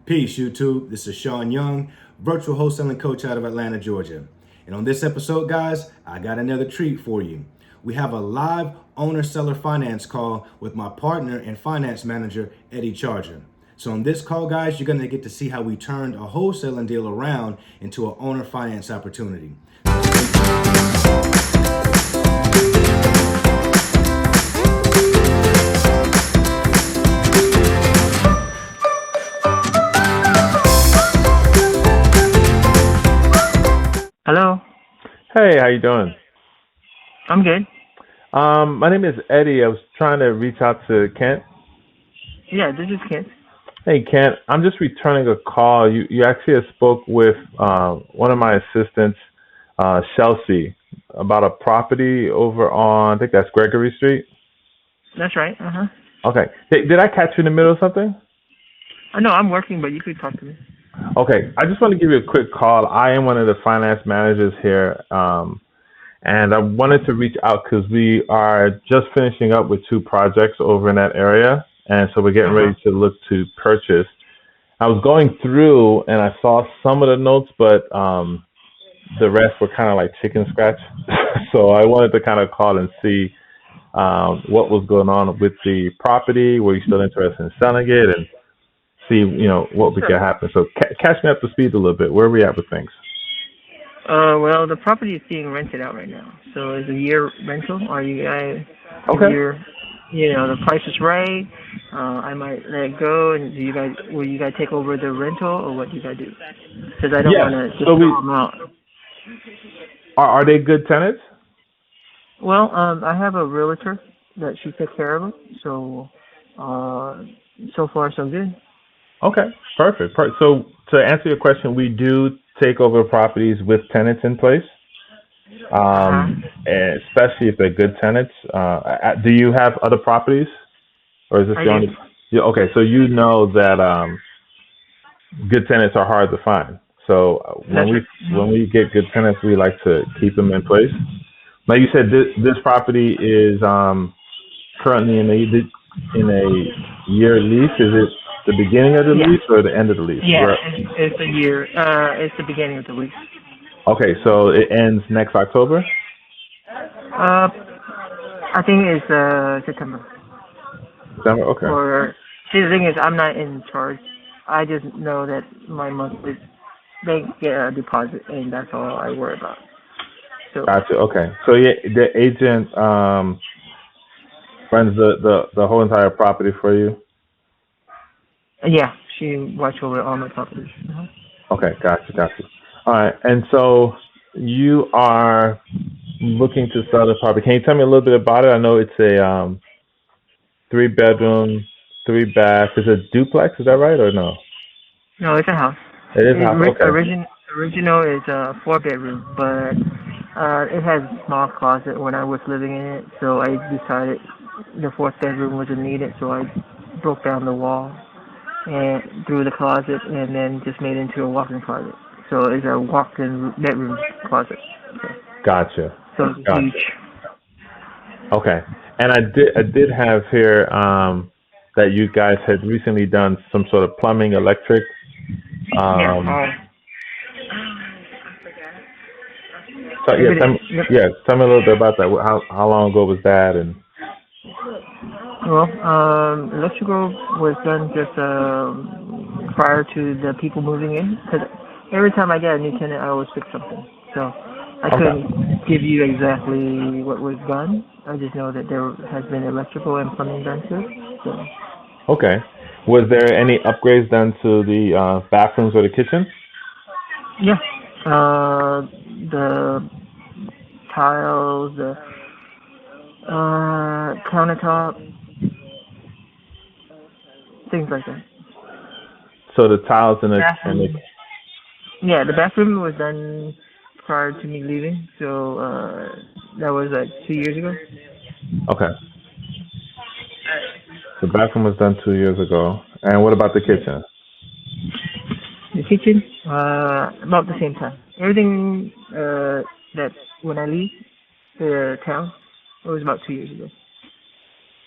Peace, YouTube. This is Sean Young, virtual wholesaling coach out of Atlanta, Georgia. And on this episode, guys, I got another treat for you. We have a live owner-seller finance call with my partner and finance manager, Eddie Charger. So on this call, guys, you're going to get to see how we turned a wholesaling deal around into an owner finance opportunity. Hello, Hey, how you doing? I'm good. My name is Eddie. I was trying to reach out to Kent. Yeah, this is Kent. Hey, Kent, I'm just returning a call. You actually had spoke with one of my assistants, Chelsea, about a property over on, I think that's Gregory Street. That's right. Okay. Did I catch you in the middle of something? No, I'm working, but you could talk to me. Okay. I just want to give you a quick call. I am one of the finance managers here, and I wanted to reach out because we are just finishing up with two projects over in that area. And so we're getting ready to look to purchase. I was going through and I saw some of the notes, but the rest were kind of like chicken scratch. So I wanted to kind of call and see what was going on with the property. Were you still interested in selling it, and see, what we could happen. So catch me up to speed a little bit. Where are we at with things? Well, the property is being rented out right now, so it's a year rental. Are you guys? Okay. The price is right. I might let it go, and will you guys take over the rental, or what do you guys do? Because I don't want to just throw them out. Are they good tenants? Well, I have a realtor that she takes care of them, so so far so good. Okay, perfect. So to answer your question, we do take over properties with tenants in place, and especially if they're good tenants. Do you have other properties, or is this the only? Yeah, okay, so you know that good tenants are hard to find. So when we get good tenants, we like to keep them in place. Like you said, this property is currently in a year lease. Is it the beginning of the lease or the end of the lease? Yeah, it's a year. It's the beginning of the lease. Okay, so it ends next October? I think it's September. September? Okay. See, the thing is, I'm not in charge. I just know that my monthly, they get a deposit, and that's all I worry about. So. Gotcha. Okay. So yeah, the agent runs the whole entire property for you? Yeah, she watches over all my properties. Okay, gotcha. All right, and so you are looking to sell the property. Can you tell me a little bit about it? I know it's a 3-bedroom, 3-bath. Is it a duplex? Is that right or no? No, it's a house. It is a house. Okay. Original is a 4-bedroom, but it has a small closet when I was living in it, so I decided the 4th bedroom wasn't needed, so I broke down the wall and through the closet, and then just made it into a walk-in closet. So it's a walk-in bedroom closet. Okay. Gotcha. So it's huge. Okay, and I did have here that you guys had recently done some sort of plumbing, electric. Tell me a little bit about that. How long ago was that? And well, electrical was done just prior to the people moving in. Because every time I get a new tenant, I always fix something. So I couldn't give you exactly what was done. I just know that there has been electrical and plumbing done too. So. Okay. Was there any upgrades done to the bathrooms or the kitchen? Yeah. The tiles, the countertop, things like that. So the tiles in the yeah, the bathroom was done prior to me leaving, so that was like 2 years ago. Okay. The bathroom was done 2 years ago. And what about the kitchen? The kitchen, about the same time. Everything that when I leave the town, it was about 2 years ago.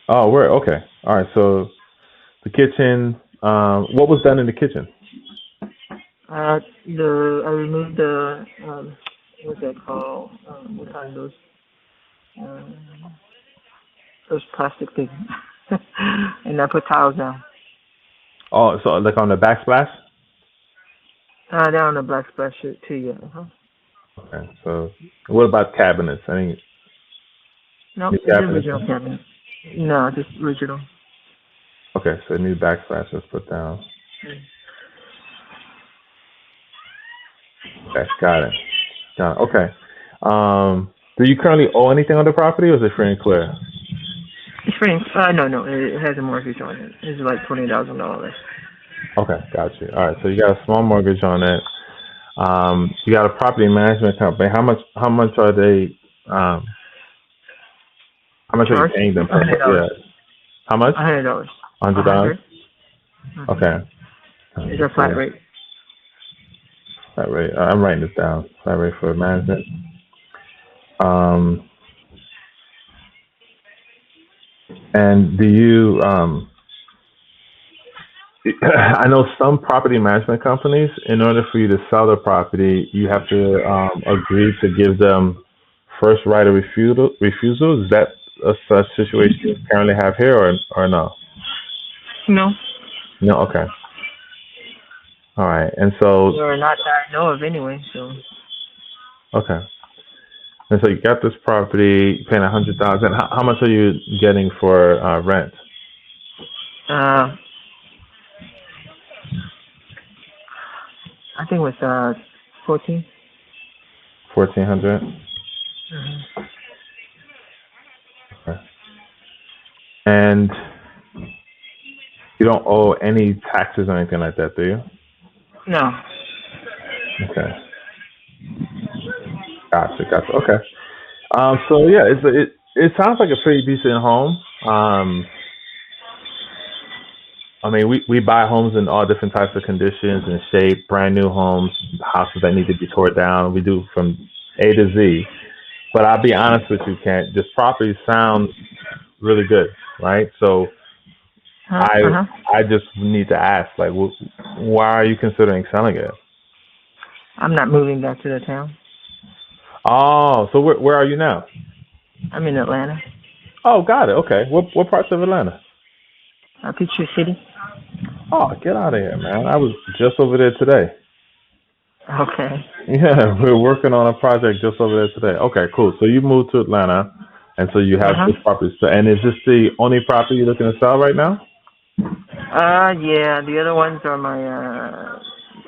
Oh, okay. All right. So the kitchen, What was done in the kitchen? I removed the what's that called? What kind of those plastic things, and I put tiles down. Oh, so like on the backsplash? Down the black splash too. Yeah. Okay. So what about cabinets? Any No, new it's cabinets? original cabinet. No, just original. Okay, so new backsplash was put down. Okay, got it. Got it. Okay. Do you currently owe anything on the property, or is it free and clear? It's free. No, it has a mortgage on it. It's like $20,000. Okay, got you. All right, so you got a small mortgage on it. You got a property management company. How much are they? How much are you Charge? paying them? $100. Yeah. How much? $100. $100. Okay. It's a flat rate. Flat rate. I'm writing this down. Flat rate for management. And do you? I know some property management companies, in order for you to sell the property, you have to agree to give them first right of refusal. Is that a such situation you currently have here, or no? No. No. Okay. All right. And so, Or not that I know of anyway. So. okay. And so you got this property, paying $100,000. How much are you getting for rent? I think it was 14. 1,400. Okay. And you don't owe any taxes or anything like that, do you? No. Okay. Gotcha. Okay. So yeah, it sounds like a pretty decent home. I mean, we buy homes in all different types of conditions and shape, brand new homes, houses that need to be torn down. We do from A to Z. But I'll be honest with you, Kent, this property sounds really good, right? So I just need to ask, like, why are you considering selling it? I'm not moving back to the town. Oh, so where are you now? I'm in Atlanta. Oh, got it. Okay. What parts of Atlanta? Peachtree City. Oh, get out of here, man. I was just over there today. Okay. Yeah, we're working on a project just over there today. Okay, cool. So you moved to Atlanta, and so you have this property. So, and is this the only property you're looking to sell right now? Yeah. The other ones are my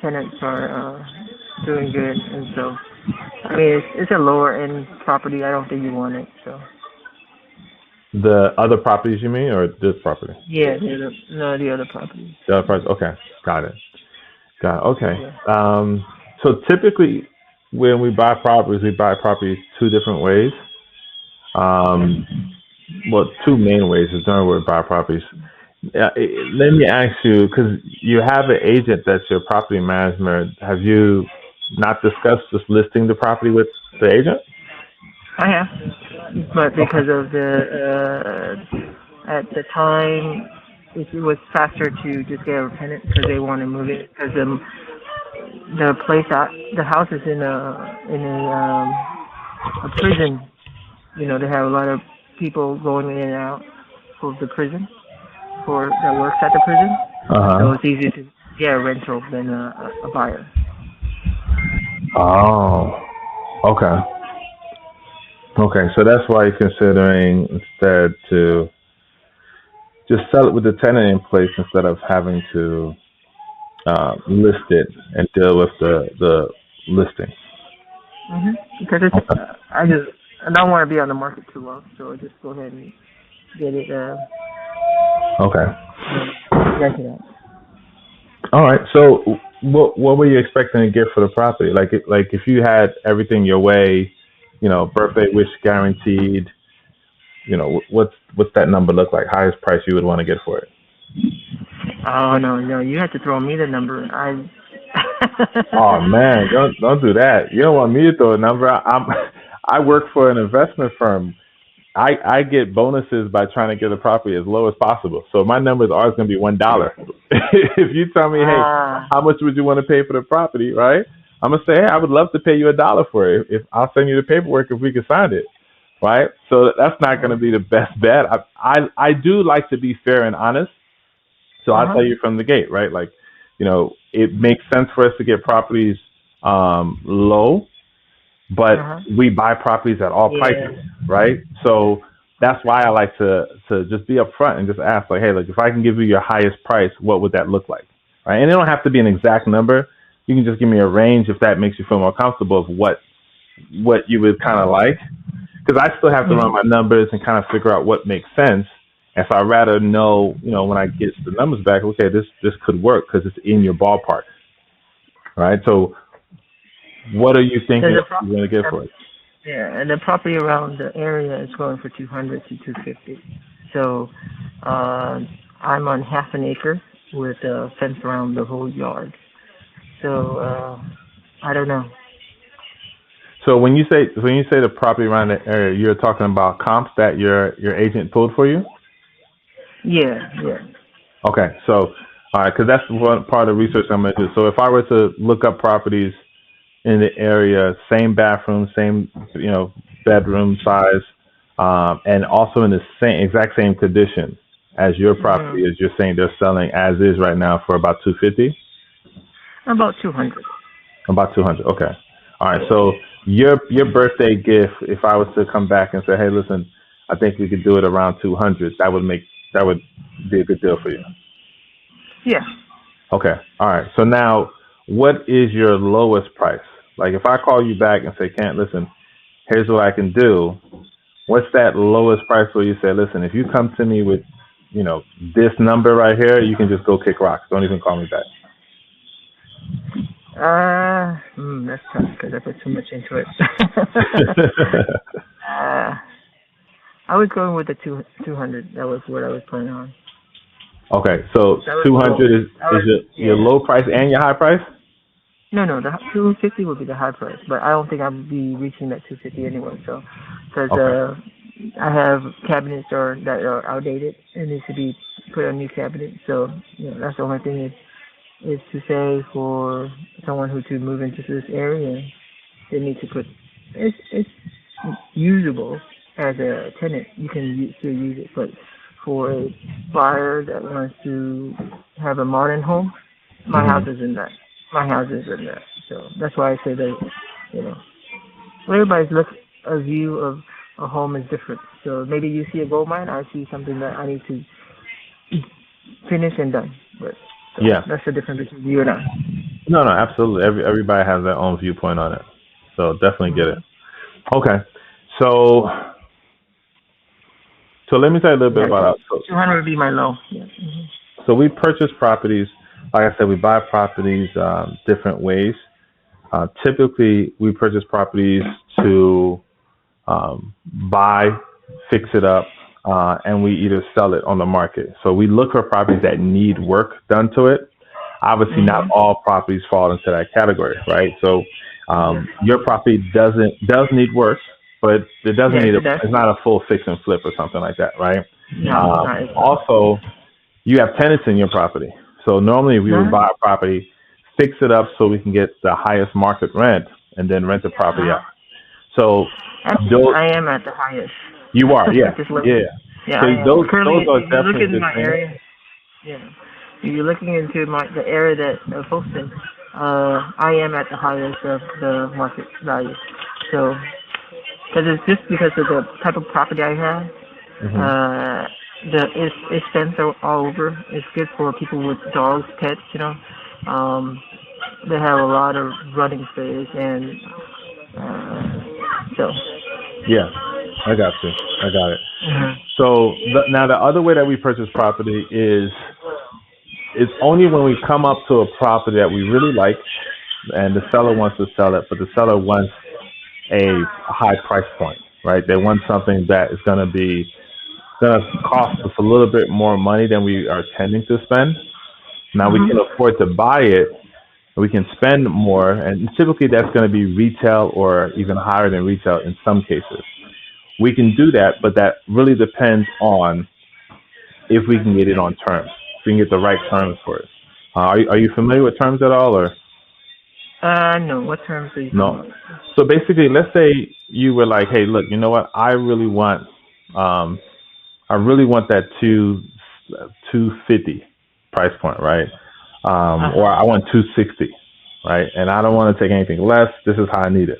tenants are doing good, and so I mean it's a lower end property. I don't think you want it, so. The other properties you mean, or this property? Yeah, the other properties. The other properties. Okay, got it. Okay. Yeah. So typically, when we buy properties two different ways. Well, two main ways is the way we buy properties. Let me ask you, because you have an agent that's your property manager. Have you not discussed just listing the property with the agent? I have, but because of at the time, it was faster to just get a tenant because they want to move it because the house is in a prison. You know, they have a lot of people going in and out of the prison that works at the prison. So it's easier to get a rental than a buyer. Oh, okay. Okay, so that's why you're considering instead to just sell it with the tenant in place instead of having to list it and deal with the listing. Because I don't want to be on the market too long, so I just go ahead and get it. Rented out. All right. So what were you expecting to get for the property? Like if you had everything your way, you know, birthday wish guaranteed, you know, what's that number look like? Highest price you would want to get for it? Oh no, you have to throw me the number. Oh man, don't do that. You don't want me to throw a number. I work for an investment firm. I get bonuses by trying to get the property as low as possible. So my number is always going to be $1. If you tell me, hey, Ah. how much would you want to pay for the property, right? I'm gonna say, hey, I would love to pay you $1 for it. If I'll send you the paperwork if we can sign it, right? So that's not going to be the best bet. I do like to be fair and honest. So I'll tell you from the gate, right? Like, it makes sense for us to get properties low, but we buy properties at all prices, right? So that's why I like to just be upfront and just ask, like, hey, like, if I can give you your highest price, what would that look like, right? And it don't have to be an exact number. You can just give me a range if that makes you feel more comfortable of what you would kind of like, because I still have to run my numbers and kind of figure out what makes sense. And so I'd rather know, when I get the numbers back, okay, this could work because it's in your ballpark, right? So what are you thinking you're going to get for it? Yeah, and the property around the area is going for 200 to 250. So I'm on half an acre with a fence around the whole yard. So I don't know. So when you say the property around the area, you're talking about comps that your agent pulled for you? Yeah. Okay, so all right, because that's one part of the research I'm gonna do. So if I were to look up properties in the area, same bathroom, same bedroom size, and also in the exact same condition as your property, as you're saying they're selling as is right now for about 250. About 200. About 200. Okay. All right. So your birthday gift, if I was to come back and say, hey, listen, I think we could do it around 200, that would be a good deal for you. Yeah. Okay. All right. So now, what is your lowest price? Like, if I call you back and say, Kent, listen, here's what I can do. What's that lowest price where you say, listen, if you come to me with, this number right here, you can just go kick rocks. Don't even call me back. That's tough because I put too much into it. I was going with the 200. That was what I was planning on. Okay, so 200 is your low price and your high price? No, the 250 would be the high price, but I don't think I'll be reaching that 250 anyway. So, because I have cabinets that are outdated and needs to be put on new cabinets. So, that's the only thing is to say for someone who to move into this area, they need to put it's usable as a tenant. You can still use it, but for a buyer that wants to have a modern home, my house is in that. So that's why I say that everybody's a view of a home is different. So maybe you see a gold mine, I see something that I need to finish and done. But that's the difference between you and I. No, absolutely. Everybody has their own viewpoint on it. So definitely get it. Okay. So let me tell you a little bit about us. 200 would be my low. Yeah. So we purchase properties. Like I said, we buy properties different ways. Typically, we purchase properties to buy, fix it up, and we either sell it on the market. So we look for properties that need work done to it. Obviously, not all properties fall into that category, right? So your property does need work, but it doesn't need it's not a full fix and flip or something like that, right? Also, you have tenants in your property. So normally we would buy a property, fix it up so we can get the highest market rent, and then rent the property out. So I am at the highest. You are, yeah. Yeah. So those are Look definitely in my area. Yeah. If you're looking into the area that folks in, I am at the highest of the market value. So, because it's just because of the type of property I have. It's fenced all over. It's good for people with dogs, pets. They have a lot of running space, and so. Yeah, I got it. So now the other way that we purchase property is it's only when we come up to a property that we really like, and the seller wants to sell it, but the seller wants a high price point, right? They want something that is going to cost us a little bit more money than we are tending to spend. Now we can afford to buy it, we can spend more, and typically that's going to be retail or even higher than retail in some cases. we can do that, but that really depends on if we can get it on terms. If we can get the right terms for it. Are you familiar with terms at all, or No. What terms are you talking no? about? So basically, let's say you were like, "Hey, look, you know what? Um, I really want that 250 price point, right? Or I want 260, right? And I don't want to take anything less. This is how I need it.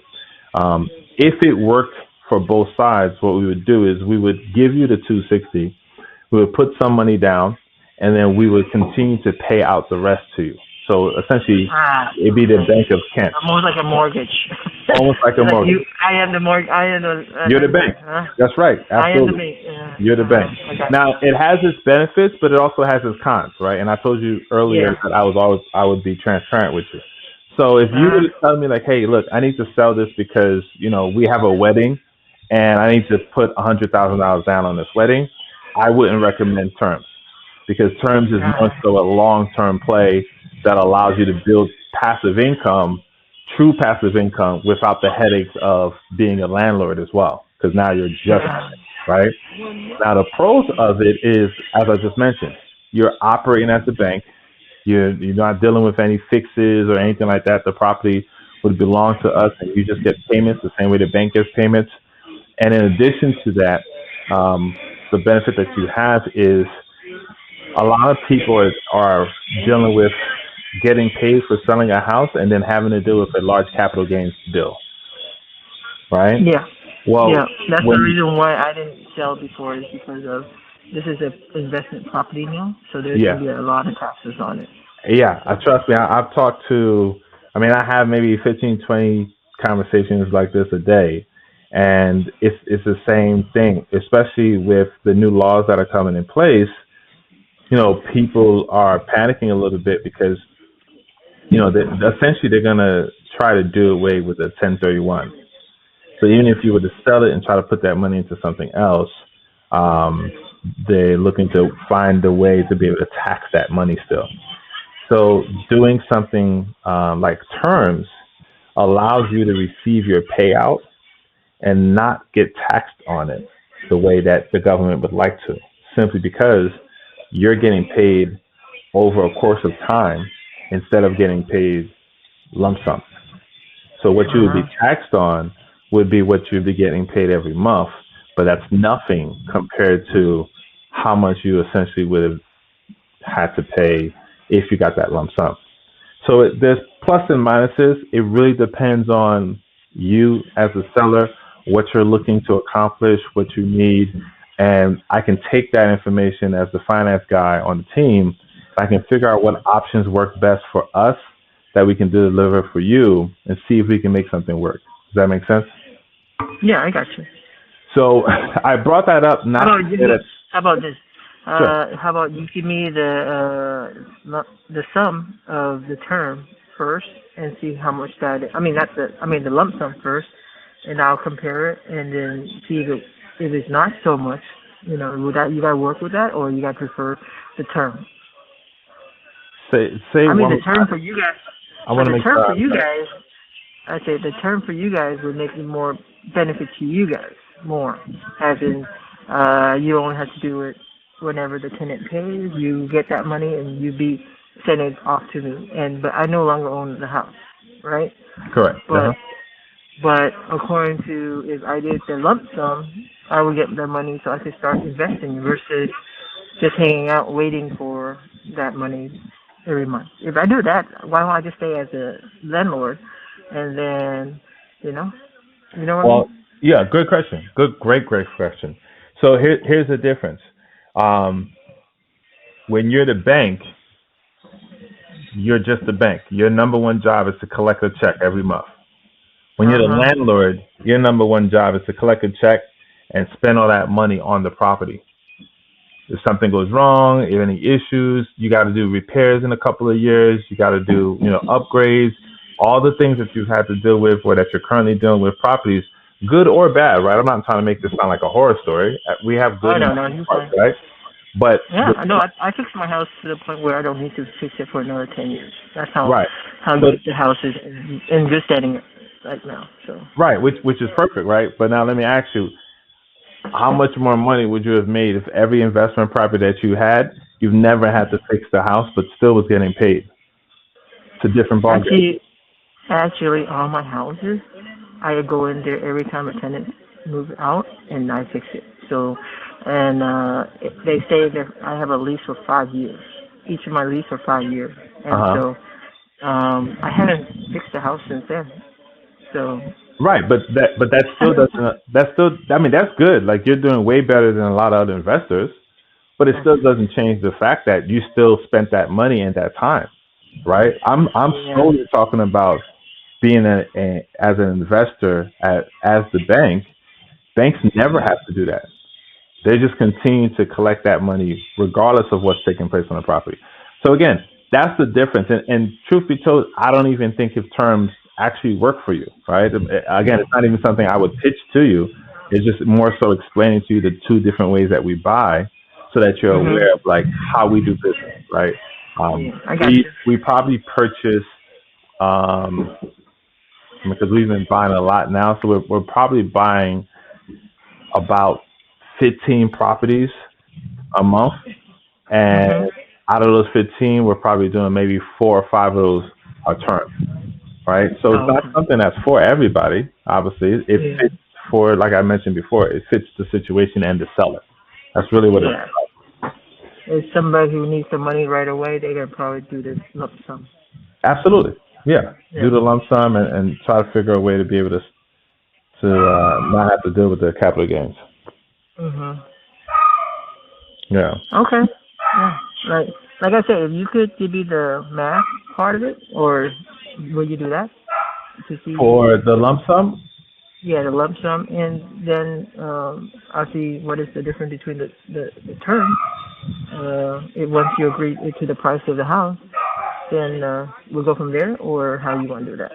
If it worked for both sides, what we would do is we would give you the 260. We would put some money down, and then we would continue to pay out the rest to you. So essentially, it'd be the Okay. Bank of Kent, Almost like a mortgage. almost like a Like mortgage. I am the mortgage. I am the You're the lender, bank. huh? That's right. I am the Absolutely. bank. Yeah. You're the bank. I got Now it has its benefits, but it also has its cons, right? And I told you you. earlier Yeah. that I would be transparent with you. So if you were to tell me like, hey, look, I need to sell this because we have a wedding, and I need to put $100,000 down on this wedding, I wouldn't recommend terms because terms is more so a long-term play that allows you to build passive income, true passive income, without the headaches of being a landlord as well. Because now you're just right. Now the pros of it is, as I just mentioned, you're operating as a bank. You're not dealing with any fixes or anything like that. The property would belong to us, and you just get payments the same way the bank gets payments. And in addition to that, the benefit that you have is a lot of people are dealing with getting paid for selling a house and then having to deal with a large capital gains bill, right? Yeah. Well, Yeah. That's the when reason why I didn't sell before is because of this is an investment property now, so there's yeah, gonna be a lot of taxes on it. yeah, trust me, I've talked to, I mean, I have maybe 15, 20 conversations like this a day, and it's the same thing, especially with the new laws that are coming in place. People are panicking a little bit because essentially they're gonna try to do away with the 1031. So even if you were to sell it and try to put that money into something else, um, they're looking to find a way to be able to tax that money still. So doing something like terms allows you to receive your payout and not get taxed on it the way that the government would like to, simply because you're getting paid over a course of time instead of getting paid lump sum. So what you would be taxed on would be what you'd be getting paid every month, but that's nothing compared to how much you essentially would have had to pay if you got that lump sum. So there's plus and minuses. It really depends on you as a seller, what you're looking to accomplish, what you need, and I can take that information as the finance guy on the team. I can figure out what options work best for us that we can deliver for you and see if we can make something work. Does that make sense? Yeah, I got you. So I brought that up not How to about say you? that. How about this? Sure. How about you give me the sum of the term first and see how much that is. I mean not the lump sum first, and I'll compare it and then see if it's not so much. Would that you gotta work with that, or you gotta prefer the term? Say I mean one the more term time. for you guys. I want to The make term sure. for you guys. I say the term for you guys would make it more benefit to you guys more, as in you only have to do it whenever the tenant pays. You get that money and you be send it off to me. But I no longer own the house, right? Correct. But but according to if I did the lump sum, I would get the money so I could start investing versus just hanging out waiting for that money every month. If I do that, why don't I just stay as a landlord and then what I Well, mean? yeah, good question. Great question. So here's the difference. Um, when you're the bank, you're just the bank. Your number one job is to collect a check every month. When you're the landlord, your number one job is to collect a check and spend all that money on the property. If something goes wrong, if any issues, you got to do repairs in a couple of years. You got to do, upgrades, all the things that you've had to deal with or that you're currently dealing with properties, good or bad, right? I'm not trying to make this sound like a horror story. We have good and bad parts, right? But yeah, no, I fixed my house to the point where I don't need to fix it for another 10 years. That's how right. good the house is in good standing right now. So right, which is perfect, right? But now let me ask you, how much more money would you have made if every investment property that you had, you've never had to fix the house, but still was getting paid? It's a different ballgame. Actually, all my houses, I go in there every time a tenant moves out, and I fix it. So, and they say that I have a lease for 5 years. Each of my lease for 5 years, and Uh-huh. so I haven't fixed the house since then. So, Right, but that still doesn't. That's still. I mean, that's good. Like you're doing way better than a lot of other investors. But it still doesn't change the fact that you still spent that money and that time, right? I'm yeah, solely talking about being as an investor as the bank. Banks never have to do that. They just continue to collect that money regardless of what's taking place on the property. So again, that's the difference. And truth be told, I don't even think if terms actually work for you, right? Again, it's not even something I would pitch to you. It's just more so explaining to you the two different ways that we buy, so that you're mhm, aware of like how we do business, right? yeah, I got We you. we probably purchase because we've been buying a lot now, so we're probably buying about 15 properties a month, and Mhm. out of those 15, we're probably doing maybe 4 or 5 of those are turns, right? So it's Oh, not okay. something that's for everybody. Obviously, it Yeah. fits for, like I mentioned before, it fits the situation and the seller. That's really what it's Yeah. If somebody who needs the money right away, they can probably do this lump sum. absolutely. Yeah, do Yeah. the lump sum and try to figure a way to be able to not have to deal with the capital gains. Mhm. Yeah. Okay. Yeah. Like I said, if you could give me the math part of it, or will you do that to see? For the lump sum, Yeah, the lump sum, and then I'll see what is the difference between the term. Once you agree to the price of the house, then we'll go from there, or how you want to do that.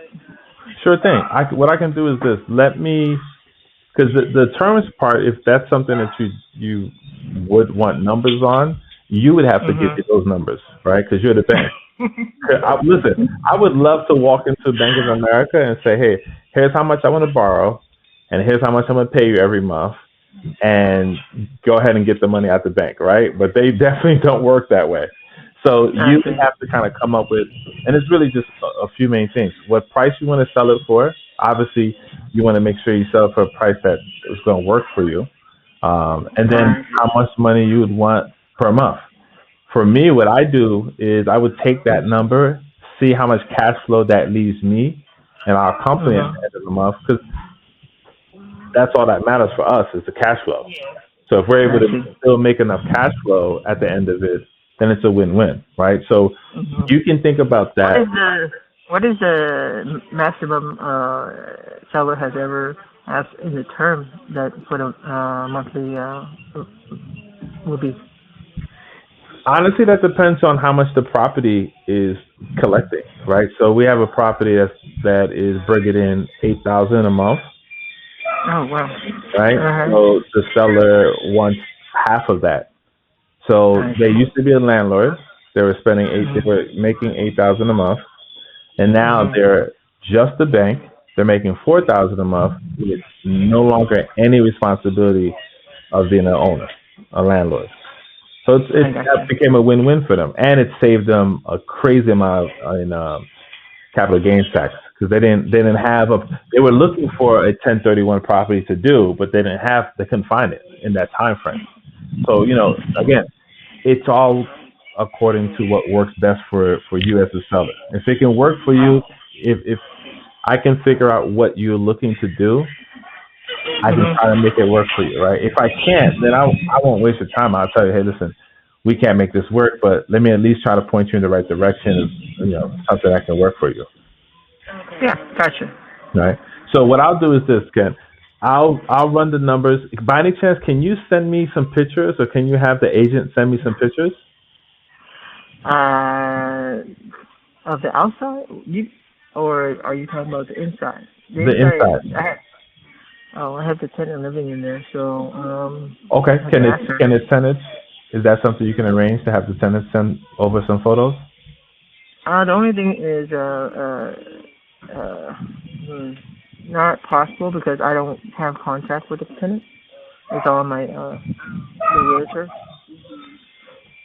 sure thing. What I can do is this. Let me, because the terms part, if that's something that you would want numbers on, you would have to give Mhm. me those numbers, right? Because you're the bank. Listen, I would love to walk into Bank of America and say, hey, here's how much I want to borrow, and here's how much I'm going to pay you every month, and go ahead and get the money out the bank, right? But they definitely don't work that way. So I you see. have to kind of come up with, and it's really just a few main things. What price you want to sell it for? Obviously, you want to make sure you sell it for a price that is going to work for you. And then I how much money you would want per month. For me, what I do is I would take that number, see how much cash flow that leaves me and our see. company at Mhm. the end of the month, because that's all that matters for us is the cash flow. So if we're able I to see. still make enough cash flow at the end of it, then it's a win-win, right? So Mhm. you can think about What that. is the maximum seller has ever asked in the term that for the monthly will be? Honestly, that depends on how much the property is collecting, right? So we have a property that is bringing in 8,000 a month, Oh wow. right? Uh huh. So the seller wants half of that. So I they see. used to be a landlord. They were spending eight. They Mhm. were making 8,000 a month, and now Mhm. they're just a bank. They're making 4,000 a month with no longer any responsibility of being an owner, a landlord. So I it's got that you. became a win-win for them, and it saved them a crazy amount in capital gains tax because they didn't have a they were looking for a 1031 property to do, but they couldn't find it in that time frame. So again, it's all according to what works best for you as a seller. If it can work for you, if I can figure out what you're looking to do, I can Mhm. try to make it work for you, right? If I can't, then I won't waste your time. I'll tell you, hey, listen, we can't make this work, but let me at least try to point you in the right direction of something that can work for you, Yeah, gotcha. right? So what I'll do is this, Ken. I'll run the numbers. By any chance, can you send me some pictures, or can you have the agent send me some pictures? Uh, of the outside, or are you talking about the inside? The The inside inside. is I have the tenant living in there, so Okay. I have to Can it ask her. can it send it? Is that something you can arrange to have the tenant send over some photos? The only thing is uh, hmm, not possible because I don't have contact with the tenant. It's all my the realtor.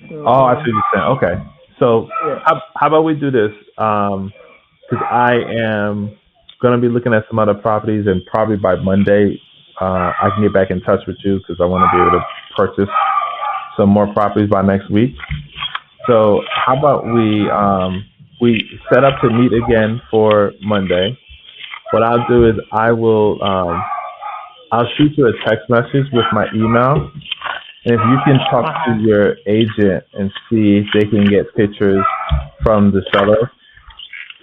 So, Oh, I see what you're saying. Okay. So yeah. how about we do this? Because I am going to be looking at some other properties, and probably by Monday, I can get back in touch with you because I want to be able to purchase some more properties by next week. So how about we set up to meet again for Monday? What I'll do is I'll shoot you a text message with my email. And if you can talk to your agent and see if they can get pictures from the seller,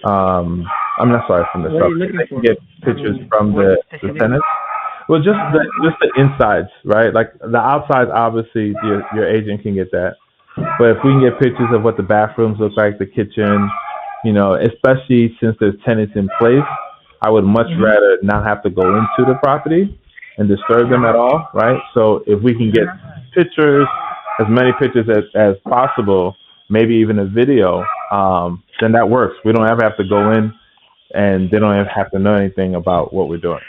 I'm not sorry, from the What are you seller. looking They for? can get pictures from the tenants. Well, just the insides, right? Like the outsides, obviously, your agent can get that. But if we can get pictures of what the bathrooms look like, the kitchen, especially since there's tenants in place, I would much rather not have to go into the property and disturb them at all, right? So if we can get pictures, as many pictures as possible, maybe even a video, then that works. We don't ever have to go in, and they don't ever have to know anything about what we're doing.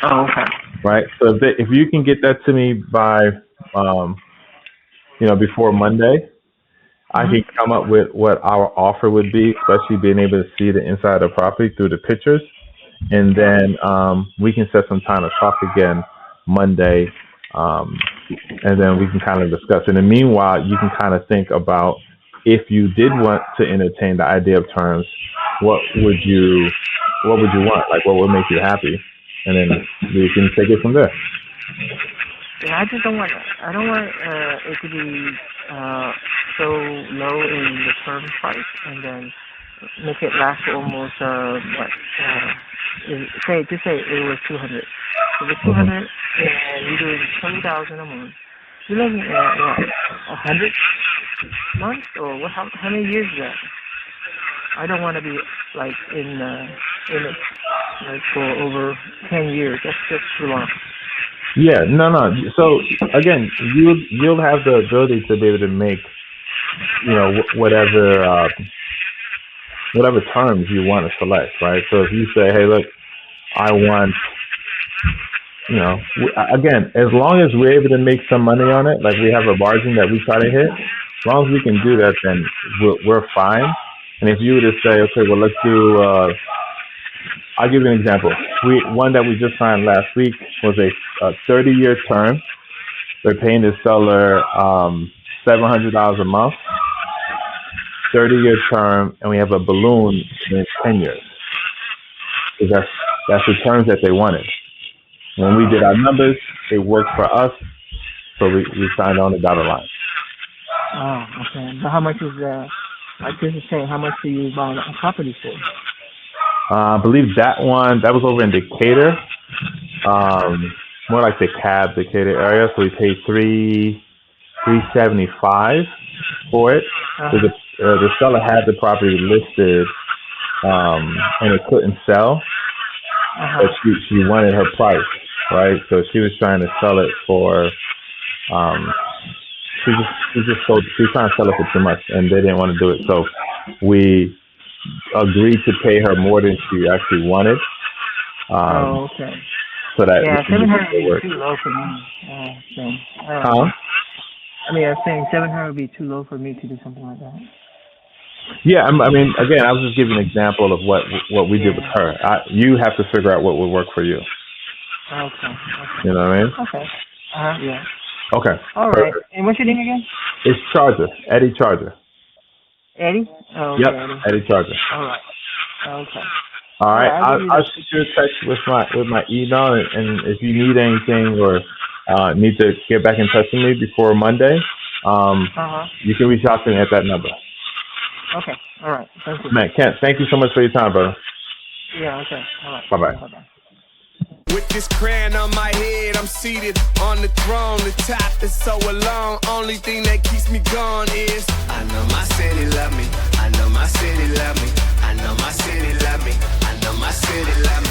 Oh, okay. Right? So if you can get that to me by, before Monday, I can come up with what our offer would be, especially being able to see the inside of the property through the pictures. And then we can set some time to talk again Monday, and then we can kind of discuss. In the meanwhile, you can kind of think about, if you did want to entertain the idea of terms, what would you want? Like, what would make you happy? And then we can take it from there. Yeah, I just don't want it to be so low in the term price, and then make it last for almost say it was 200. So the 200, and you're doing 20,000 a month. You're looking at what, 100 months, or what? How many years is that? I don't want to be like in it like for over 10 years. That's just too long. Yeah, no. So again, you'll have the ability to be able to make, whatever terms you want to select, right? So if you say, hey, look, I want, again, as long as we're able to make some money on it, like we have a margin that we try to hit, as long as we can do that, then we're fine. And if you were to say, okay, well, let's do, I'll give you an example. One that we just signed last week was a 30-year term. They're paying the seller $700 a month, 30-year term, and we have a balloon in 10 years. Because that's the terms that they wanted. When we did our numbers, it worked for us, so we signed on the dotted line. Oh, okay. But how much is like this is saying, how much do you buy a property for? I believe that was over in Decatur, more like the Decatur area. So we paid $375 for it. So the seller had the property listed, and it couldn't sell, but she wanted her price, right? So she was trying to sell it for, she was trying to sell it for too much, and they didn't want to do it. So we agreed to pay her more than she actually wanted. Okay. So that $700 would be too low for me. I mean, I was saying $700 would be too low for me to do something like that. Yeah, I mean, again, I was just giving an example of what we did with her. You have to figure out what would work for you. Okay. You know what I mean? Okay. Yeah. Okay. All right. And what's your name again? It's Charger. Eddie Charger. Eddie? Oh, okay, yep. Eddie Charger. All right. Okay. All right. I'll shoot you a text with my email, and if you need anything or need to get back in touch with me before Monday, you can reach out to me at that number. Okay. All right. Thank you. Man, Kent, thank you so much for your time, brother. Yeah. Okay. All right. Bye-bye. Bye-bye. With this crown on my head, I'm seated on the throne. The top is so alone. Only thing that keeps me going is I know my city love me. I know my city love me. I know my city love me. I know my city love me.